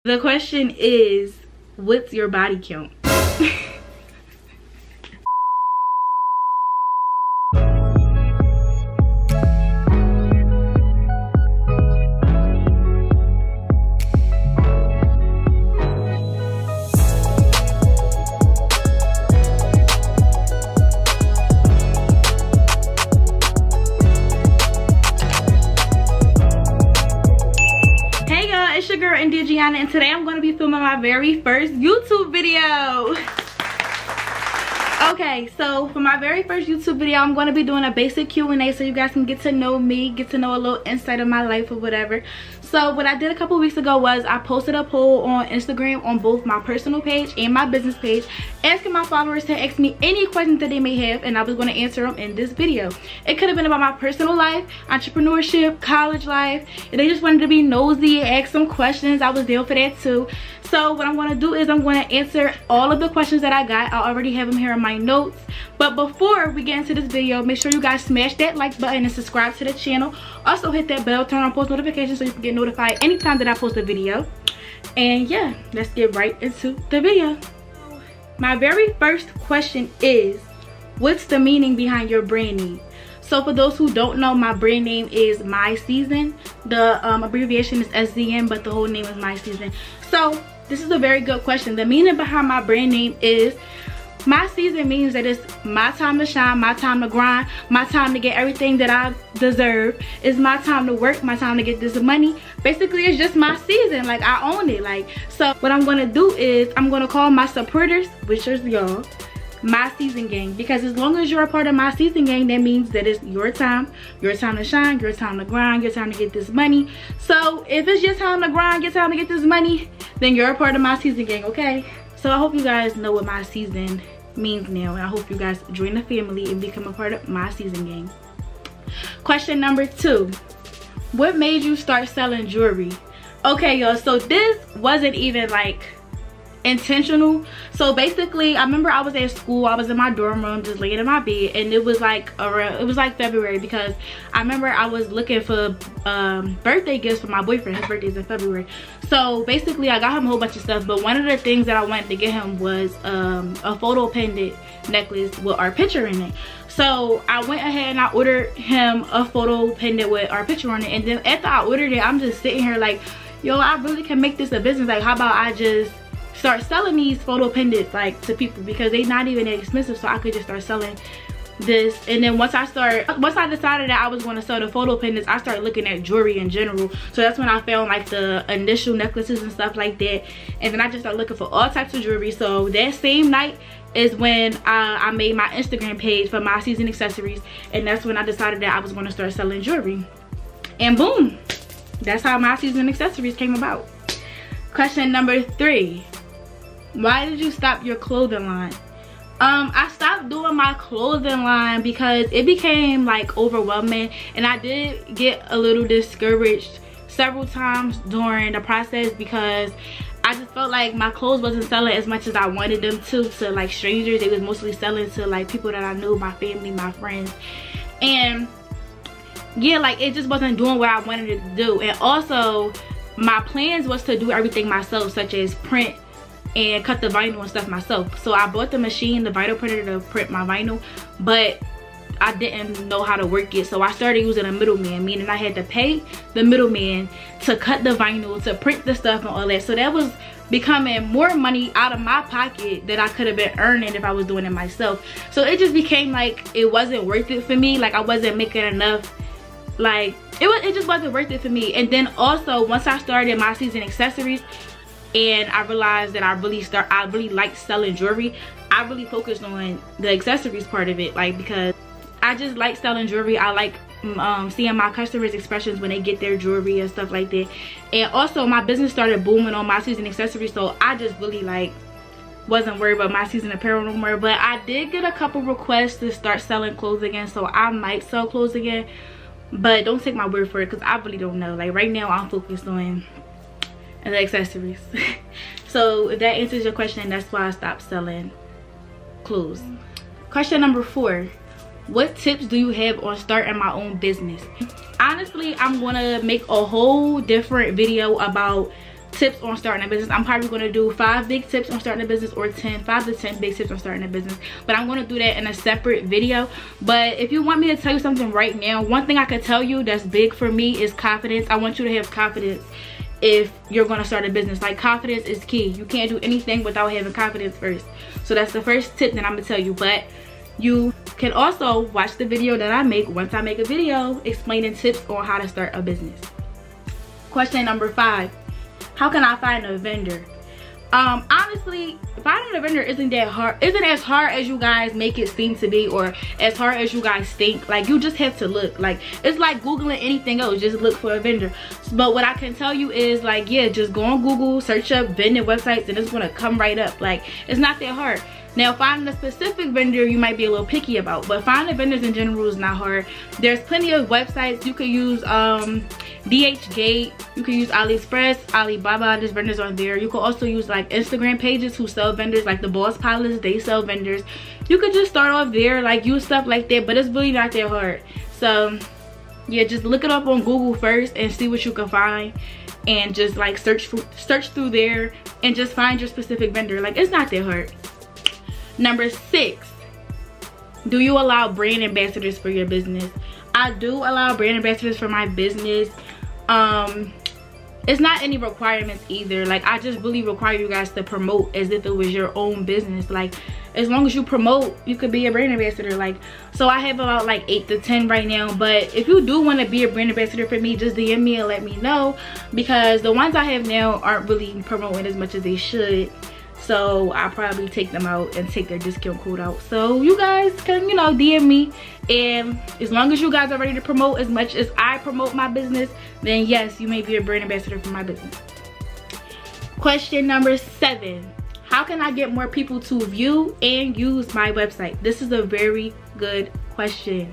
The question is, what's your body count? It's your girl Indiana, and today I'm going to be filming my very first YouTube video. Okay, so for my very first YouTube video, I'm going to be doing a basic Q&A so you guys can get to know me, get to know a little insight of my life or whatever. So what I did a couple weeks ago was I posted a poll on Instagram on both my personal page and my business page, asking my followers to ask me any questions that they may have, and I was going to answer them in this video. It could have been about my personal life, entrepreneurship, college life, and they just wanted to be nosy and ask some questions. I was down for that too. So what I'm going to do is I'm going to answer all of the questions that I got. I already have them here in my notes. But before we get into this video, make sure you guys smash that like button and subscribe to the channel. Also hit that bell, turn on post notifications so you can get notified anytime that I post a video. And yeah, let's get right into the video. My very first question is, what's the meaning behind your brand name? So for those who don't know, my brand name is My Season. The abbreviation is SZN, but the whole name is My Season. So this is a very good question. The meaning behind my brand name is, my season means that it's my time to shine, my time to grind, my time to get everything that I deserve. It's my time to work, my time to get this money. Basically, it's just my season. Like, I own it. Like, so what I'm gonna do is I'm gonna call my supporters, which is y'all, My Season Gang. Because as long as you're a part of My Season Gang, that means that it's your time to shine, your time to grind, your time to get this money. So if it's your time to grind, your time to get this money, then you're a part of My Season Gang, okay? So I hope you guys know what My Season means now, and I hope you guys join the family and become a part of My Season Gang. Question number 2, what made you start selling jewelry? Okay, y'all, so this wasn't even like intentional. So basically, I remember I was at school, I was in my dorm room just laying in my bed, and it was like February, because I remember I was looking for birthday gifts for my boyfriend. His birthday's in February. So basically I got him a whole bunch of stuff, but one of the things that I wanted to get him was a photo pendant necklace with our picture in it. So I went ahead and I ordered him a photo pendant with our picture on it, and then after I ordered it, I'm just sitting here like, yo, I really can make this a business. Like, how about I just start selling these photo pendants like to people, because they're not even that expensive, so I could just start selling this. And then once I decided that I was going to sell the photo pendants, I started looking at jewelry in general. So that's when I found like the initial necklaces and stuff like that, and then I just started looking for all types of jewelry. So that same night is when I made my Instagram page for My Season Accessories, and that's when I decided that I was going to start selling jewelry. And boom, that's how My Season Accessories came about. Question number 3, why did you stop your clothing line? I stopped doing my clothing line because it became like overwhelming, and I did get a little discouraged several times during the process, because I just felt like my clothes wasn't selling as much as I wanted them to like strangers. They was mostly selling to like people that I knew, my family, my friends. And yeah, like it just wasn't doing what I wanted it to do. And also my plans was to do everything myself, such as print and cut the vinyl and stuff myself. So I bought the machine, the vinyl printer, to print my vinyl, but I didn't know how to work it. So I started using a middleman, meaning I had to pay the middleman to cut the vinyl, to print the stuff and all that. So that was becoming more money out of my pocket that I could have been earning if I was doing it myself. So it just became like it wasn't worth it for me. Like I wasn't making enough. Like it just wasn't worth it for me. And then also once I started My Season Accessories, and I realized that I really liked selling jewelry, I really focused on the accessories part of it, like, because I just like selling jewelry. I like seeing my customers' expressions when they get their jewelry and stuff like that. And also my business started booming on My Season Accessories, so I just really like wasn't worried about My Season apparel no more. But I did get a couple requests to start selling clothes again, so I might sell clothes again, but don't take my word for it, because I really don't know. Like right now I'm focused on the accessories. So if that answers your question, that's why I stopped selling clothes. Question number 4, what tips do you have on starting my own business? Honestly, I'm gonna make a whole different video about tips on starting a business. I'm probably going to do 5 big tips on starting a business, or 5 to 10 big tips on starting a business, but I'm going to do that in a separate video. But if you want me to tell you something right now, one thing I could tell you that's big for me is confidence. I want you to have confidence if you're going to start a business. Like, confidence is key. You can't do anything without having confidence first. So that's the first tip that I'm gonna tell you. But you can also watch the video that I make once I make a video explaining tips on how to start a business. Question number 5, how can I find a vendor? Honestly, finding a vendor isn't as hard as you guys make it seem to be, or as hard as you guys think. Like, you just have to look. Like, it's like Googling anything else, just look for a vendor. But what I can tell you is, like, yeah, just go on Google, search up vendor websites, and it's gonna come right up. Like, it's not that hard. Now, finding a specific vendor you might be a little picky about, but finding vendors in general is not hard. There's plenty of websites. You could use DHgate, you can use AliExpress, Alibaba. There's vendors on there. You could also use like Instagram pages who sell vendors, like the Boss Pilots, they sell vendors. You could just start off there, like use stuff like that, but it's really not that hard. So yeah, just look it up on Google first and see what you can find, and just like search through there and just find your specific vendor. Like, it's not that hard. Number 6, do you allow brand ambassadors for your business? I do allow brand ambassadors for my business. It's not any requirements either. Like, I just really require you guys to promote as if it was your own business. Like, as long as you promote, you could be a brand ambassador. Like, so I have about like 8 to 10 right now, but if you do want to be a brand ambassador for me, just DM me and let me know, because the ones I have now aren't really promoting as much as they should. So I'll probably take them out and take their discount code out. So you guys can, you know, DM me. And as long as you guys are ready to promote as much as I promote my business, then yes, you may be a brand ambassador for my business. Question number 7. How can I get more people to view and use my website? This is a very good question.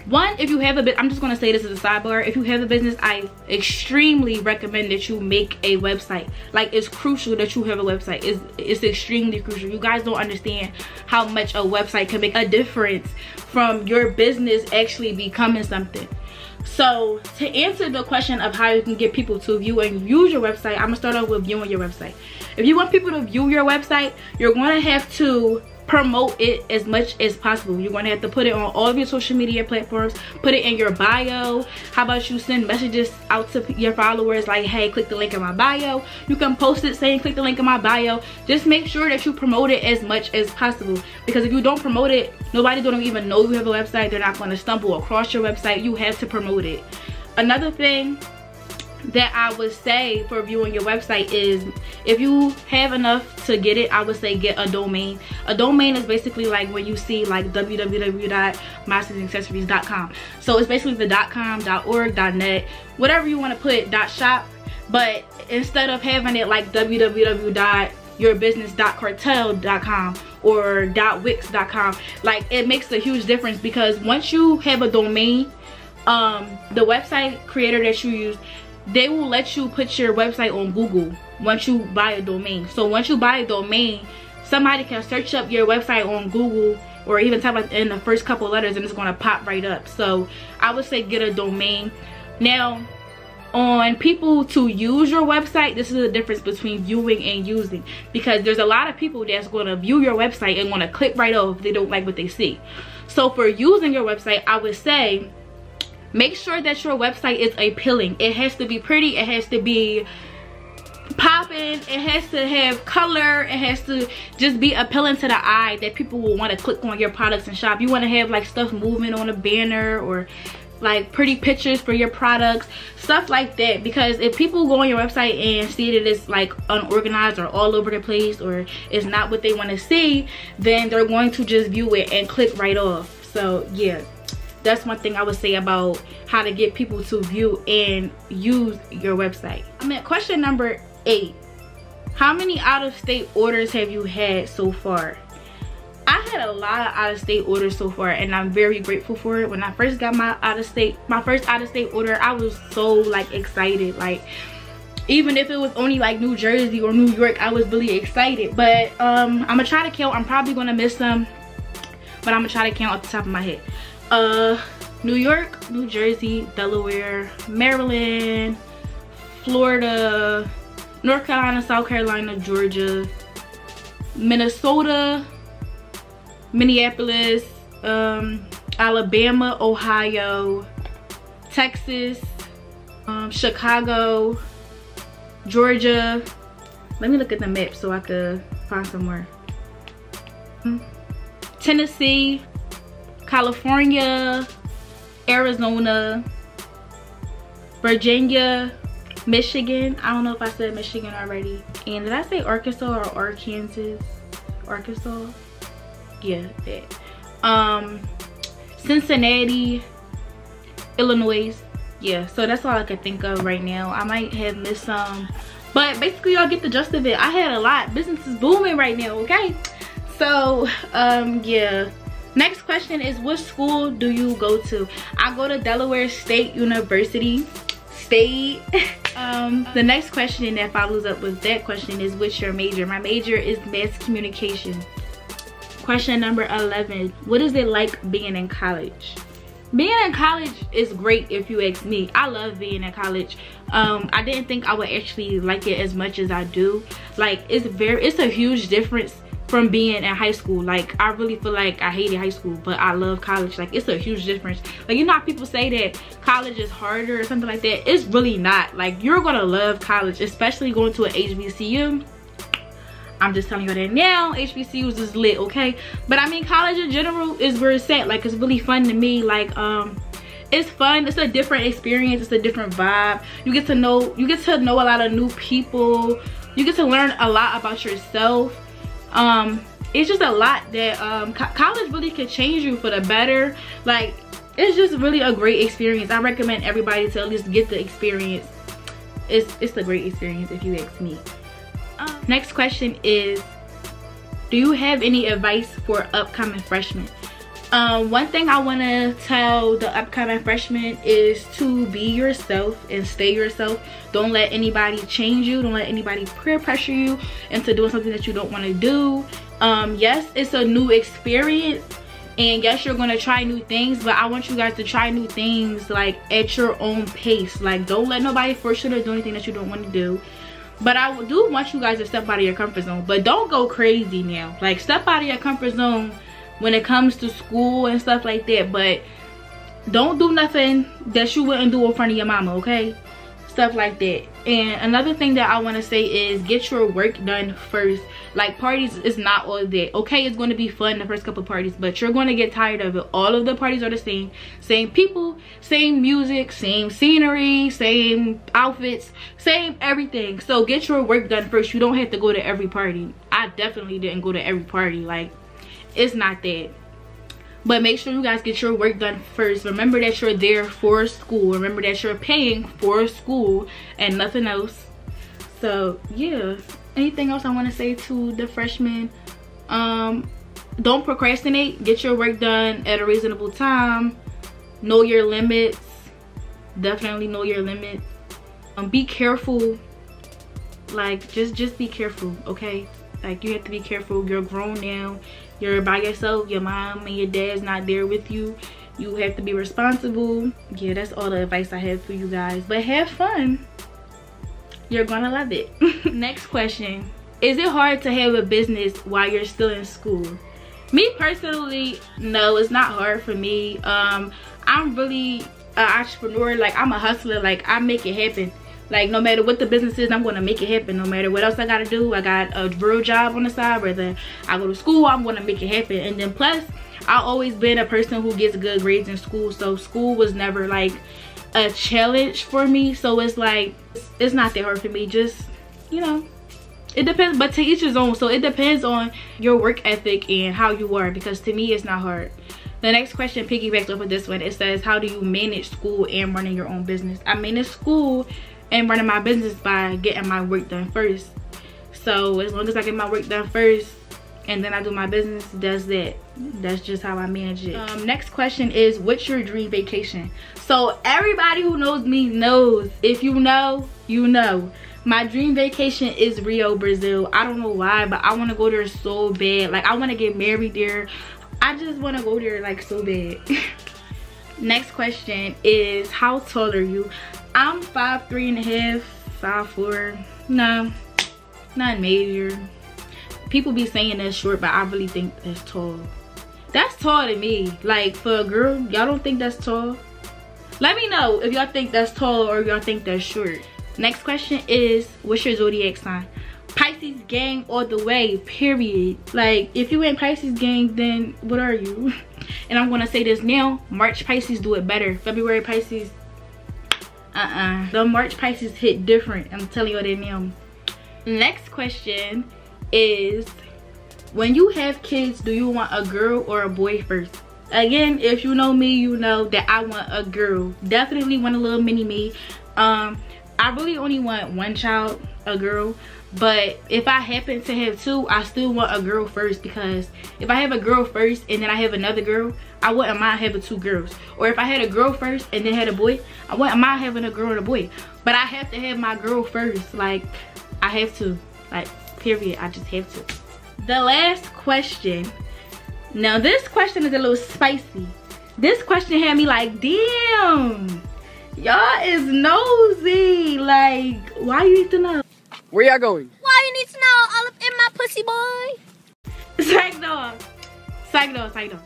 One, if you have a I'm just going to say this as a sidebar. If you have a business, I extremely recommend that you make a website. Like, it's crucial that you have a website. It's extremely crucial. You guys don't understand how much a website can make a difference from your business actually becoming something. So to answer the question of how you can get people to view and use your website, I'm gonna start off with viewing your website. If you want people to view your website, you're going to have to promote it as much as possible. You're going to have to put it on all of your social media platforms, put it in your bio. How about you send messages out to your followers like, hey, click the link in my bio. You can post it saying click the link in my bio. Just make sure that you promote it as much as possible, because if you don't promote it, nobody's going to even know you have a website. They're not going to stumble across your website. You have to promote it. Another thing that I would say for viewing your website is, if you have enough to get it, I would say get a domain. A domain is basically like when you see like www.mysistaccessories.com. So it's basically the .com, .org, .net, whatever you want to put, .shop. But instead of having it like www.yourbusiness.cartel.com or .wix.com, like, it makes a huge difference, because once you have a domain, the website creator that you use, they will let you put your website on Google once you buy a domain. So once you buy a domain, somebody can search up your website on Google, or even type like in the first couple of letters, and it's going to pop right up. So I would say get a domain. Now, on people to use your website, this is the difference between viewing and using, because there's a lot of people that's going to view your website and want to click right off if they don't like what they see. So for using your website, I would say make sure that your website is appealing. It has to be pretty, it has to be popping, it has to have color, it has to just be appealing to the eye, that people will want to click on your products and shop. You want to have like stuff moving on a banner, or like pretty pictures for your products, stuff like that. Because if people go on your website and see that it's like unorganized or all over the place, or it's not what they want to see, then they're going to just view it and click right off. So yeah, that's one thing I would say about how to get people to view and use your website. Question number 8. How many out-of-state orders have you had so far? I had a lot of out-of-state orders so far, and I'm very grateful for it. When I first got my first out-of-state order, I was so like excited. Like, even if it was only like New Jersey or New York, I was really excited. But I'm gonna try to count. I'm probably gonna miss some, but I'm gonna try to count off the top of my head. New York, New Jersey, Delaware, Maryland, Florida, North Carolina, South Carolina, Georgia, Minnesota, Minneapolis, Alabama, Ohio, Texas, Chicago, Georgia. Let me look at the map so I could find somewhere. Tennessee, California, Arizona, Virginia, Michigan. I don't know if I said Michigan already. And did I say Arkansas or Arkansas? Arkansas? Yeah, that. Cincinnati, Illinois. Yeah, so that's all I can think of right now. I might have missed some, but basically y'all get the gist of it. I had a lot. Business is booming right now, okay? So yeah, next question is, what school do you go to? I go to Delaware State University. The next question that follows up with that question is, what's your major? My major is mass communication. Question number 11, what is it like being in college? Being in college is great if you ask me. I love being in college. I didn't think I would actually like it as much as I do. Like, it's a huge difference from being in high school. Like, I really feel like I hated high school, but I love college. Like, it's a huge difference. Like, you know how people say that college is harder or something like that? It's really not. Like, you're gonna love college, especially going to an HBCU. I'm just telling you that now. HBCUs is lit, okay? But I mean, college in general is where it's at. Like, it's really fun to me. Like, it's fun. It's a different experience. It's a different vibe. You get to know a lot of new people. You get to learn a lot about yourself. It's just a lot that college really can change you for the better. Like, it's just really a great experience. I recommend everybody to at least get the experience. It's a great experience if you ask me. Next question is, do you have any advice for upcoming freshmen? One thing I want to tell the upcoming freshmen is to be yourself and stay yourself. Don't let anybody change you. Don't let anybody peer pressure you into doing something that you don't want to do. Yes, it's a new experience, and yes, you're going to try new things, but I want you guys to try new things like at your own pace. Like, don't let nobody force you to do anything that you don't want to do. But I do want you guys to step out of your comfort zone, but don't go crazy now. Like, step out of your comfort zone when it comes to school and stuff like that, but don't do nothing that you wouldn't do in front of your mama, okay? Stuff like that. And another thing that I want to say is, get your work done first. Like, parties is not all that, okay? It's going to be fun the first couple parties, but you're going to get tired of it. All of the parties are the same people, same music, same scenery, same outfits, same everything. So get your work done first. You don't have to go to every party. I definitely didn't go to every party. Like, it's not that. But make sure you guys get your work done first. Remember that you're there for school. Remember that you're paying for school and nothing else. So yeah, anything else I want to say to the freshmen? Don't procrastinate. Get your work done at a reasonable time. Know your limits. Definitely know your limits. Be careful. Like, just be careful, okay? Like, you have to be careful. You're grown now. You're by yourself. Your mom and your dad's not there with you. You have to be responsible. Yeah, that's all the advice I have for you guys. But have fun. You're gonna love it. Next question. Is it hard to have a business while you're still in school? Me personally, no, it's not hard for me. I'm really an entrepreneur. Like, I'm a hustler. Like, I make it happen. Like, no matter what the business is, I'm gonna make it happen. No matter what else I gotta do, I got a real job on the side. Whether I go to school, I'm gonna make it happen. And then plus, I've always been a person who gets good grades in school. So school was never like a challenge for me. So it's like, it's not that hard for me. Just, you know, it depends. But to each his own. So it depends on your work ethic and how you are. Because to me, it's not hard. The next question piggybacks off of this one. It says, how do you manage school and running your own business? I manage school and running my business by getting my work done first. So as long as I get my work done first and then I do my business, that's just how I manage it. Next question is, what's your dream vacation? So everybody who knows me knows. If you know, you know. My dream vacation is Rio, Brazil. I don't know why, but I want to go there so bad. Like, I want to get married there. I just want to go there like so bad. Next question is, how tall are you? I'm 5'3.5", 5'4". No, not major. People be saying that's short, but I really think that's tall. That's tall to me. Like, for a girl, y'all don't think that's tall? Let me know if y'all think that's tall or y'all think that's short. Next question is, what's your zodiac sign? Pisces gang all the way, period. Like, if you ain't Pisces gang, then what are you? And I'm gonna say this now, March Pisces do it better. February Pisces, the March Pisces hit different. I'm telling you that now. Next question is, when you have kids, do you want a girl or a boy first? Again, if you know me, you know that I want a girl. Definitely want a little mini me. I really only want one child, a girl. But if I happen to have two, I still want a girl first, because if I have a girl first and then I have another girl, I wouldn't mind having two girls. Or if I had a girl first and then had a boy, I wouldn't mind having a girl and a boy. But I have to have my girl first. Like, I have to. Like, period. I just have to. The last question. Now, this question is a little spicy. This question had me like, damn, y'all is nosy. Like, why you need to know? Where y'all going? Why you need to know? All up in my pussy, boy. Psych dog. Psych dog, psych dog.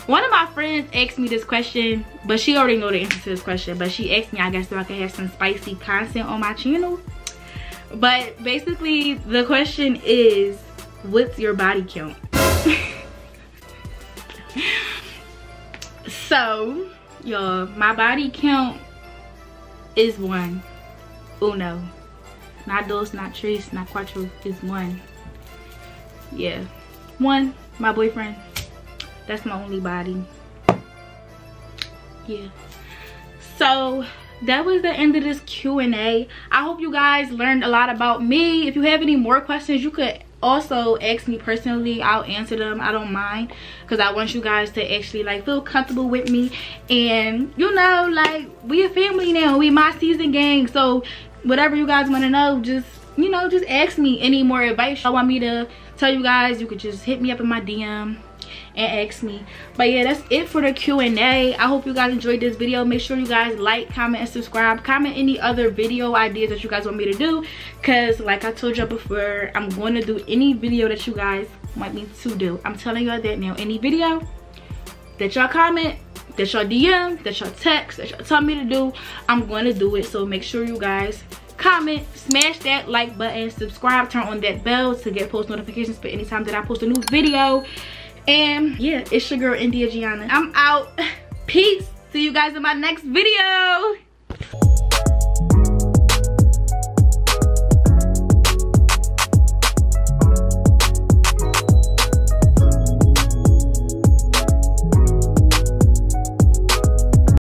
One of my friends asked me this question, but she already know the answer to this question. But she asked me, I guess, so I can have some spicy content on my channel. But basically, the question is, what's your body count? So, y'all, my body count is 1. Uno. Not dos, not tres, not cuatro. It's 1. Yeah. 1, my boyfriend. That's my only body. Yeah. So, that was the end of this Q&A. I hope you guys learned a lot about me. If you have any more questions, you could also ask me personally. I'll answer them. I don't mind, because I want you guys to actually like feel comfortable with me. And you know, like, we a family now. We my season gang. So whatever you guys want to know, just, you know, just ask me. Any more advice y'all want me to tell you guys, you could just hit me up in my DM and ask me. But yeah, that's it for the Q&A. I hope you guys enjoyed this video. Make sure you guys like, comment, and subscribe. Comment any other video ideas that you guys want me to do, because like I told y'all before, I'm going to do any video that you guys want me to do. I'm telling y'all that now. Any video that y'all comment, that y'all DM, that y'all text, that y'all tell me to do, I'm going to do it. So make sure you guys comment, smash that like button, subscribe, turn on that bell to get post notifications for any time that I post a new video. And yeah, it's your girl India Gianna. I'm out. Peace. See you guys in my next video.